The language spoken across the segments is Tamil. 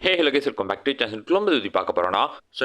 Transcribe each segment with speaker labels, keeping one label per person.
Speaker 1: Hello guys welcome back to channel குழம்பு பற்றி பார்க்க போகிறோன்னா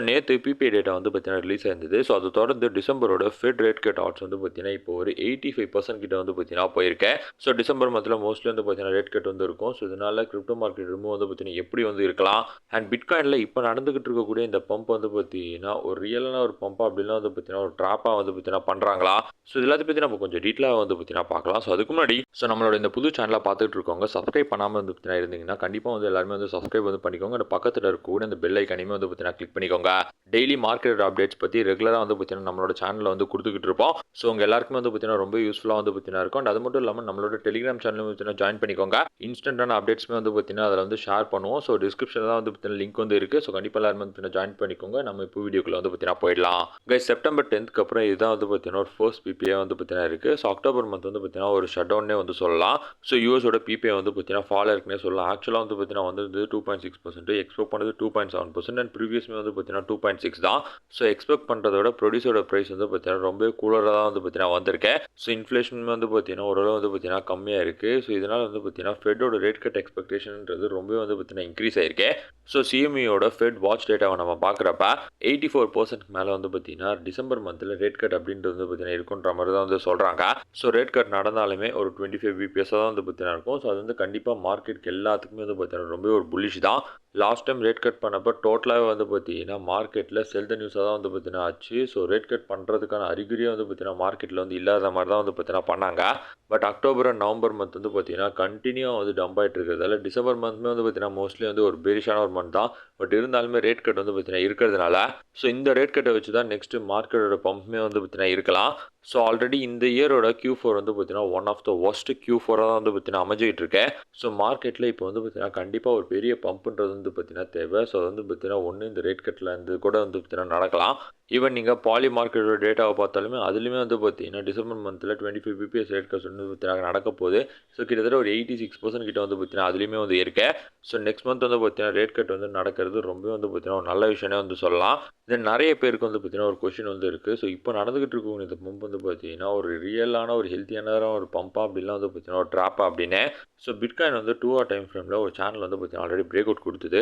Speaker 1: நேற்று பிபிஐ டேட்டா வந்து பார்த்தீங்கன்னா ரிலீஸ் ஆயிருந்தது. அதை தொடர்ந்து டிசம்பரோட ஃபெட் ரேட் கட் ஆட்ஸ் வந்து பார்த்தீங்கன்னா இப்போ ஒரு 85% கிட்ட வந்து பார்த்தீங்கன்னா போயிருக்கேன். டிசம்பர் மந்தில் மோஸ்ட்லி வந்து பார்த்தீங்கன்னா ரேட் கட் வந்து இருக்கும். இதனால கிரிப்டோ மார்க்கெட் வந்து பார்த்தீங்கன்னா எப்படி வந்து இருக்கலாம் அண்ட் பிட்காயினில் இப்போ நடந்துகிட்டு இருக்கக்கூடிய இந்த பம்ப் வந்து பார்த்தீங்கன்னா ஒரு ரியலான ஒரு பம்ப் அப்படின்னா வந்து பார்த்தீங்கன்னா ஒரு ட்ராப்பாக வந்து பார்த்தீங்கன்னா பண்ணுறாங்களா? இது எல்லாத்தையும் பற்றி நம்ம கொஞ்சம் டீட்டெயிலாக வந்து பார்த்தீங்கன்னா பார்க்கலாம். அதுக்கு முன்னாடி நம்மளோட இந்த புது சேனலை பார்த்துட்டு இருக்கவங்க சப்ஸ்கிரைப் பண்ணாமல் வந்து பார்த்தீங்கன்னா இருந்தீங்கன்னா கண்டிப்பாக வந்து எல்லாருமே வந்து சப்ஸ்கிரைப் வந்து பண்ணிக்கோங்க. பக்கத்தில் இருக்க இந்த பெல் ஐக்கானையுமே வந்து பார்த்தீங்கன்னா கிளிக் பண்ணிக்கோங்க. டெய்லி மார்க்கெட் அப்டேட்ஸ் பற்றி ரெகுலராக வந்து பார்த்தீங்கன்னா நம்மளோட சேனலில் வந்து கொடுத்துக்கிட்டு இருப்போம். உங்கள் எல்லாருக்குமே வந்து பார்த்தீங்கன்னா ரொம்ப யூஸ்ஃபுல்லாக வந்து பார்த்தீங்கன்னா இருக்கும். அது மட்டும் இல்லாமல் நம்மளோட டெலிகிராம் சேனலும் பார்த்தீங்கன்னா ஜாயின் பண்ணிக்கோங்க. இன்ஸ்டன்டான அப்டேட்ஸ்மே வந்து பார்த்தீங்கன்னா அதில் வந்து ஷேர் பண்ணுவோம். டிஸ்கிரிப்ஷனில் தான் வந்து பார்த்தீங்கன்னா லிங்க் வந்து இருக்குது. கண்டிப்பாக எல்லாருமே வந்து ஜாயின் பண்ணிக்கோங்க. நம்ம இப்போ வீடியோக்குள்ள வந்து பார்த்தீங்கன்னா போயிடலாம். கைஸ் செப்டம்பர் 10th அப்புறம் இதுதான் வந்து பார்த்தீங்கன்னா ஒரு ஃபர்ஸ்ட் பிபிஐ வந்து பார்த்தீங்கன்னா இருக்குது. அக்டோபர் மந்த் வந்து பார்த்தீங்கன்னா ஒரு ஷட் டவுன்னே வந்து சொல்லலாம். யூஎஸோட பிபிஐ வந்து பார்த்தீங்கன்னா ஃபால் இருக்குன்னே சொல்லலாம். ஆக்சுவலாக வந்து பார்த்தீங்கன்னா வந்து 2.6%, எக்ஸ்பெக்ட் பண்ணது 2.7% அண்ட் ப்ரீவியஸ்மே வந்து பார்த்தீங்கன்னா 2.6 தான். எக்ஸ்பெக்ட் பண்ணுறதோட ப்ரொடியூசரோட ப்ரைஸ் வந்து பார்த்தீங்கன்னா ரொம்ப கூலராக தான் வந்து பார்த்தீங்கன்னா வந்திருக்கேன். இன்ஃப்ளேஷன் வந்து பார்த்தீங்கன்னா ஓரளவு வந்து பார்த்தீங்கன்னா கம்மியாக இருக்குது. இதனால் வந்து பார்த்தீங்கன்னா ஃபெட்டோட ரேட் கட் எக்ஸ்பெக்டேஷன்ன்றது ரொம்ப வந்து பார்த்தீங்கன்னா இன்க்ரீஸ் ஆயிருக்கு. சிஎம்இயோட ஃபெட் வாட்ச் டேட்டாவை நம்ம பார்க்குறப்ப 84% மேலே வந்து பார்த்தீங்கன்னா டிசம்பர் மந்தில் ரேட் கட் அப்படின்றது வந்து பார்த்தீங்கன்னா இருக்குன்ற மாதிரி தான் வந்து சொல்கிறாங்க. ரேட் கட் நடந்தாலுமே ஒரு 25 பிபிஎஸ் தான் வந்து பார்த்தீங்கன்னா இருக்கும். அது வந்து கண்டிப்பாக மார்க்கெட்டுக்கு எல்லாத்துக்குமே வந்து பார்த்தீங்கன்னா ரொம்ப ஒரு புல்லிஷ் தான். லாஸ்ட் டைம் ரேட் கட் பண்ணப்போ டோட்டலாகவே வந்து பார்த்தீங்கன்னா மார்க்கெட்டில் செல் த நியூஸாக தான் வந்து பார்த்தீங்கன்னா ஆச்சு. ரேட் கட் பண்ணுறதுக்கான அறிகுறியே வந்து பார்த்தீங்கன்னா மார்க்கெட்டில் வந்து இல்லாத மாதிரி தான் வந்து பார்த்தீங்கன்னா பண்ணாங்க. But October and November month வந்து பார்த்தீங்கன்னா கண்டினியூவாக வந்து டம்ப் ஆகிட்டு இருக்கிறதால டிசம்பர் மந்த்மே வந்து பார்த்தீங்கன்னா மோஸ்ட்லி வந்து ஒரு பெரிஷான ஒரு மந்த் தான். பட் இருந்தாலுமே ரேட் கட் வந்து பார்த்தீங்கன்னா இருக்கிறதுனால இந்த ரேட் கட்டை வச்சு தான் நெக்ஸ்ட் மார்க்கெட்டோட பம்ப்மே வந்து பார்த்தீங்கன்னா இருக்கலாம். ஆல்ரெடி இந்த இயரோட Q4 வந்து பார்த்தீங்கன்னா one of the worst Q4 தான் வந்து பார்த்தீங்கன்னா அமைஞ்சிக்கிட்டு இருக்கேன். மார்க்கெட்டில் இப்போ வந்து பார்த்தீங்கன்னா கண்டிப்பாக ஒரு பெரிய பம்புன்றது வந்து பார்த்தீங்கன்னா தேவை. அது வந்து பார்த்தீங்கன்னா ஒன்று இந்த ரேட் கட்டில் இருந்து கூட வந்து பார்த்தீங்கன்னா நடக்கலாம். ஈவன் நீங்கள் பாலி மார்க்கெட்டோட டேட்டாவை பார்த்தாலுமே அதுலேயுமே வந்து பார்த்தீங்கன்னா டிசம்பர் மந்தில் 25 பிபிஎஸ் ரேட் கட் வந்து பார்த்தீங்கன்னா நடக்க போகுது. கிட்டத்தட்ட ஒரு 86% கிட்ட வந்து பார்த்தீங்கன்னா அதுலேயுமே வந்து இருக்கேன். நெக்ஸ்ட் மந்த் வந்து பார்த்தீங்கன்னா ரேட் கட் வந்து நடக்கிறது ரொம்ப வந்து பார்த்தீங்கன்னா ஒரு நல்ல விஷயமே வந்து சொல்லலாம். தென் நிறைய பேருக்கு வந்து பார்த்தீங்கன்னா ஒரு கொஷின் வந்து இருக்குது. இப்போ நடந்துகிட்டு இருக்கக்கூடிய இந்த பம்ப் வந்து பார்த்தீங்கன்னா ஒரு ரியலான ஒரு ஹெல்த்தியான ஒரு பம்பா அப்படிலாம் வந்து பார்த்தீங்கன்னா ஒரு ட்ராப்பா அப்படின்னு. பிட்காயின் வந்து 2 hour டைம் ஃப்ரேமில் ஒரு சேனல் வந்து பார்த்தீங்கன்னா ஆல்ரெடி பிரேக் அவுட் கொடுத்தது.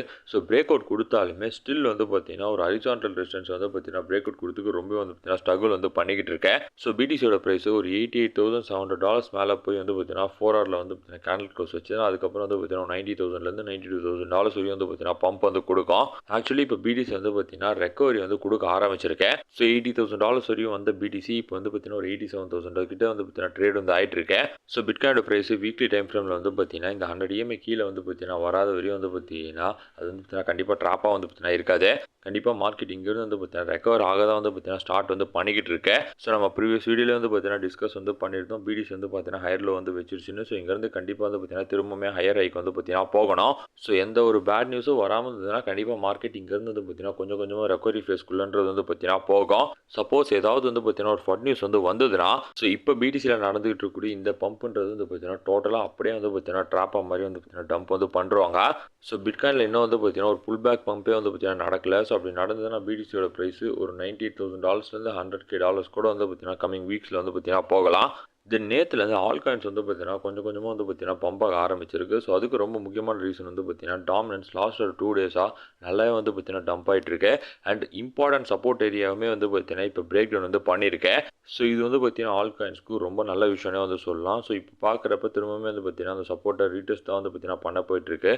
Speaker 1: பிரேக் அவுட் கொடுத்தாலுமே ஸ்டில் வந்து பார்த்தீங்கன்னா ஒரு ஹரிசான்டல் ரெசிஸ்டன்ஸ் வந்து பார்த்தீங்கன்னா பிரேக் அவுட் கொடுத்துக்கு ரொம்ப வந்து பார்த்தீங்கன்னா ஸ்ட்ரகிள் வந்து பண்ணிக்கிட்டு இருக்கேன். பிடிசியோட ப்ரைஸ் ஒரு $88,700 மேலே போய் வந்து பார்த்தீங்கன்னா 4 hourல வந்து பார்த்தீங்கன்னா கேண்டில் க்ளோஸ் வச்சு அதுக்கப்புறம் வந்து பார்த்தீங்கன்னா $90,000லேருந்து $92,000 வரையும் வந்து பார்த்தீங்கன்னா பம்ப் வந்து கொடுக்கும். ஆக்சுவலி இப்போ பிடிசி வந்து பார்த்தீங்கன்னா ரெக்கவரி வந்து கொடுக்க ஆரம்பிச்சிருக்கேன். $80,000 வரையும் வந்த பிடிசி இப்போ வந்து பார்த்தீங்கன்னா ஒரு 87,000 கிட்ட வந்து பார்த்தீங்கன்னா ட்ரேட் வந்து ஆகிட்டு இருக்கேன். பிட்காயினோட ப்ரைஸ் வீக்லி டைம் ஃப்ரேமில் வந்து பார்த்தீங்கன்னா இந்த 100 EMA கீழே வந்து பார்த்தீங்கன்னா வராத வரையும் வந்து பார்த்தீங்கன்னா அது வந்து பார்த்தீங்கன்னா கண்டிப்பாக ட்ராப்பாக வந்து பார்த்தீங்கன்னா இருக்காது. கண்டிப்பாக மார்க்கெட் இங்கேருந்து வந்து பார்த்தீங்கன்னா ரெக்கவர் ஆக தான் வந்து பார்த்தீங்கன்னா ஸ்டார்ட் வந்து பண்ணிக்கிட்டு இருக்கேன். நம்ம ப்ரீவியஸ் வீடியோவில் வந்து பார்த்தீங்கன்னா டிஸ்கஸ் வந்து பண்ணியிருந்தோம். பிடிசி வந்து பார்த்தீங்கன்னா ஹையரில் வந்து வச்சிருச்சுன்னு. இங்கேருந்து கண்டிப்பாக வந்து பார்த்தீங்கன்னா திரும்பவுமே ஹையர் ஹைக்கு வந்து பார்த்தீங்கன்னா போகணும். எந்த ஒரு பேட் நியூஸும் வராமல் இருந்ததுன்னா கண்டிப்பாக மார்க்கெட் இங்கேருந்து வந்து பார்த்தீங்கன்னா கொஞ்சம் கொஞ்சமாக ரெக்கவரி ஃபேஸ்க்குள்ளன்றது வந்து பார்த்தீங்கன்னா போகும். சப்போஸ் ஏதாவது வந்து பார்த்தீங்கன்னா ஒரு ஃபட் நியூஸ் வந்து வந்ததுன்னா இப்போ பிடிசியில் நடந்துகிட்டு இருக்கக்கூடிய இந்த பம்புன்றது வந்து பார்த்தீங்கன்னா டோட்டலாக அப்படியே வந்து பார்த்தீங்கன்னா ட்ராப்பாக மாதிரி வந்து பார்த்தீங்கன்னா டம்ப் வந்து பண்ணுறாங்க. பிட்காயினில் இன்னும் வந்து பார்த்தீங்கன்னா ஒரு புல் பேக் பம்பே வந்து பார்த்தீங்கன்னா நடக்கல. அப்படி நடந்ததுன்னா பிடிசியோட ப்ரைஸ் ஒரு $98,000லேருந்து $100,000 கூட வந்து பார்த்தீங்கன்னா கமிங் வீக்ஸில் வந்து பார்த்தீங்கன்னா போகலாம். நேற்றுலேருந்து ஆல் காயின்ஸ் வந்து பார்த்தீங்கன்னா கொஞ்சம் கொஞ்சமாக வந்து பார்த்தீங்கன்னா பம்பாக ஆரம்பிச்சிருக்கு. அதுக்கு ரொம்ப முக்கியமான ரீசன் வந்து பார்த்தீங்கன்னா டாமினன்ஸ் லாஸ்ட் ஒரு 2 days நல்லாவே வந்து பார்த்தீங்கன்னா டம்ப் ஆகிட்டு இருக்கு. அண்ட் இம்பார்ட்டன்ட் சப்போர்ட் ஏரியாவுமே வந்து பார்த்தீங்கன்னா இப்போ பிரேக் டவுன் வந்து பண்ணியிருக்கேன். இது வந்து பார்த்தீங்கன்னா ஆல் காயின்ஸ்க்கு ரொம்ப நல்ல விஷயமே வந்து சொல்லலாம். இப்போ பார்க்குறப்ப திரும்பவுமே வந்து பார்த்தீங்கன்னா அந்த சப்போர்ட்டை ரீடெஸ்ட் தான் வந்து பார்த்தீங்கன்னா பண்ண போயிட்டுருக்கு.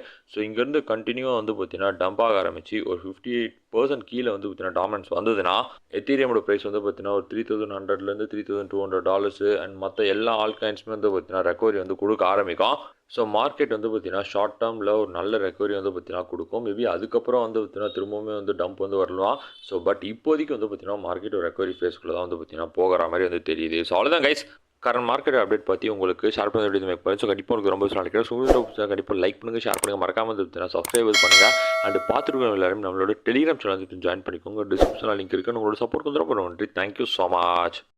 Speaker 1: இங்கேருந்து கண்டினியூவாக வந்து பார்த்தீங்கன்னா டம்ப் ஆக ஆரம்பிச்சு ஒரு 58% கீழே வந்து பார்த்தீங்கன்னா டாமினன்ஸ் வந்ததுன்னா எத்தீரியமோட ப்ரைஸ் வந்து பார்த்தீங்கன்னா ஒரு $3,100லேருந்து $3,200 அண்ட் மற்ற எல்லா ஆல் காயின்ஸுமே வந்து பார்த்தீங்கன்னா ரெக்கவரி வந்து கொடுக்க ஆரம்பிக்கும். மார்க்கெட் வந்து பார்த்தீங்கன்னா ஷார்ட் டேர்மில் ஒரு நல்ல ரெக்கவரி வந்து பார்த்தீங்கன்னா கொடுக்கும். மேபி அதுக்கப்புறம் வந்து பார்த்தீங்கன்னா திரும்பவுமே வந்து டம்ப் வந்து வரலாம். பட் இப்போதைக்கு வந்து பார்த்தீங்கன்னா மார்க்கெட் ஒரு ரெக்கவரி ஃபேஸ்க்குள்ள தான் வந்து பார்த்தீங்கன்னா போகிற மாதிரி வந்து தெரியுது. அவ்வளோதான் கைஸ். கரண்ட் மார்க்கெட் அப்டேட் பற்றி உங்களுக்கு ஷேர் பண்ண வேண்டியது மேக் பண்ணி கண்டிப்பாக உங்களுக்கு ரொம்ப நினைக்கிறேன். கண்டிப்பாக லைக் பண்ணுங்கள், ஷேர் பண்ணுங்கள், மறக்காமல் வந்து சப்ஸ்கிரைப் பண்ணுங்கள். அண்ட் பார்த்துருக்கோம் எல்லாரும் நம்மளோட டெலிகிராம் சேனல் ஜாயின் பண்ணிக்கோங்க. டிஸ்கிரிப்ஷனில் லிங்க் இருக்குது. உங்களோட சப்போர்ட் வந்து ரொம்ப நன்றி. Thank you so much.